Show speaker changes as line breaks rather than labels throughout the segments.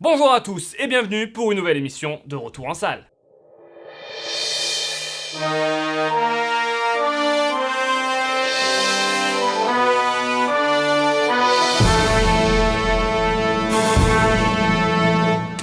Bonjour à tous et bienvenue pour une nouvelle émission de Retour en salle.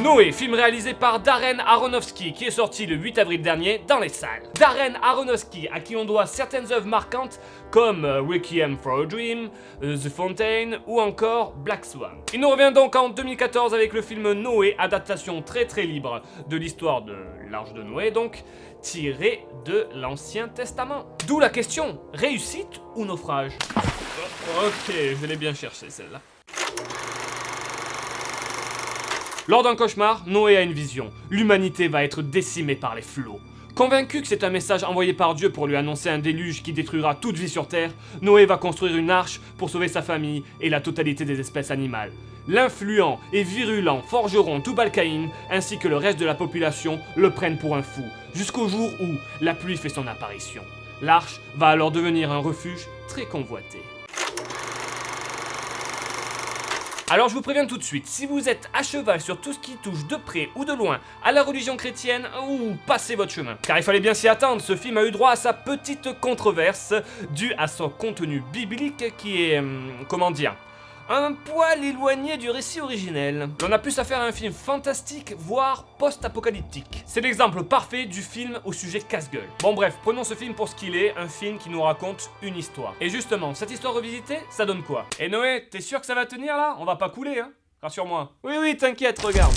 Noé, film réalisé par Darren Aronofsky qui est sorti le 8 avril dernier dans les salles. Darren Aronofsky, à qui on doit certaines œuvres marquantes comme Requiem for a Dream, The Fountain ou encore Black Swan. Il nous revient donc en 2014 avec le film Noé, adaptation très libre de l'histoire de l'Arche de Noé, donc tiré de l'Ancien Testament. D'où la question, réussite ou naufrage? Ok, je l'ai bien cherché celle-là. Lors d'un cauchemar, Noé a une vision. L'humanité va être décimée par les flots. Convaincu que c'est un message envoyé par Dieu pour lui annoncer un déluge qui détruira toute vie sur Terre, Noé va construire une arche pour sauver sa famille et la totalité des espèces animales. L'influent et virulent forgeron Tubal-Caïn ainsi que le reste de la population le prennent pour un fou, jusqu'au jour où la pluie fait son apparition. L'arche va alors devenir un refuge très convoité. Alors je vous préviens tout de suite, si vous êtes à cheval sur tout ce qui touche de près ou de loin à la religion chrétienne, passez votre chemin. Car il fallait bien s'y attendre, ce film a eu droit à sa petite controverse, due à son contenu biblique qui est, comment dire, un poil éloigné du récit originel. On a plus affaire à un film fantastique, voire post-apocalyptique. C'est l'exemple parfait du film au sujet casse-gueule. Bon bref, prenons ce film pour ce qu'il est, un film qui nous raconte une histoire. Et justement, cette histoire revisitée, ça donne quoi? Et Noé, t'es sûr que ça va tenir là? On va pas couler, hein? Rassure-moi. Oui, t'inquiète, regarde.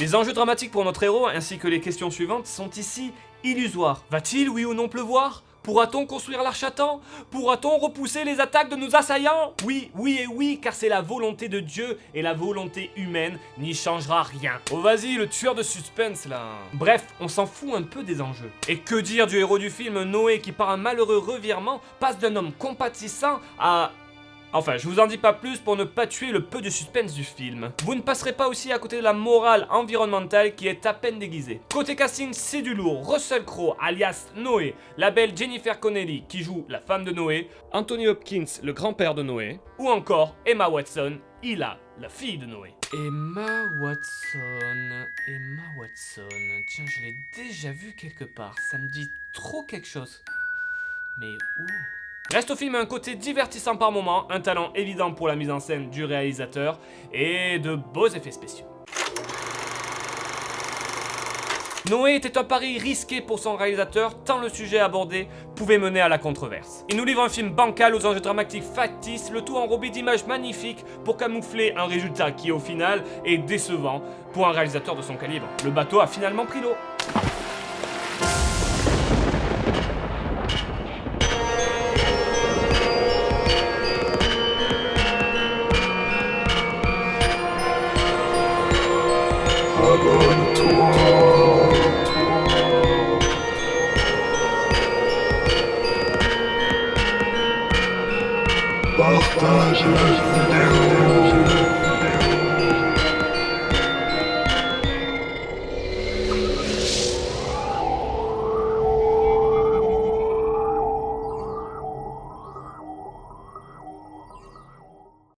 Les enjeux dramatiques pour notre héros, ainsi que les questions suivantes, sont ici illusoires. Va-t-il, oui ou non, pleuvoir? Pourra-t-on construire l'arche à temps? Pourra-t-on repousser les attaques de nos assaillants? Oui, car c'est la volonté de Dieu et la volonté humaine n'y changera rien. Oh vas-y, le tueur de suspense là. Bref, on s'en fout un peu des enjeux. Et que dire du héros du film, Noé, qui par un malheureux revirement passe d'un homme compatissant à... Enfin, je vous en dis pas plus pour ne pas tuer le peu de suspense du film. Vous ne passerez pas aussi à côté de la morale environnementale qui est à peine déguisée. Côté casting, c'est du lourd. Russell Crowe, alias Noé, la belle Jennifer Connelly qui joue la femme de Noé, Anthony Hopkins, le grand-père de Noé, ou encore Emma Watson, Hila, la fille de Noé. Emma Watson, tiens, je l'ai déjà vue quelque part, ça me dit trop quelque chose. Mais où ? Reste au film un côté divertissant par moment, un talent évident pour la mise en scène du réalisateur et de beaux effets spéciaux. Noé était un pari risqué pour son réalisateur tant le sujet abordé pouvait mener à la controverse. Il nous livre un film bancal aux enjeux dramatiques factices, le tout enrobé d'images magnifiques pour camoufler un résultat qui au final est décevant pour un réalisateur de son calibre. Le bateau a finalement pris l'eau.
Partage la vidéo.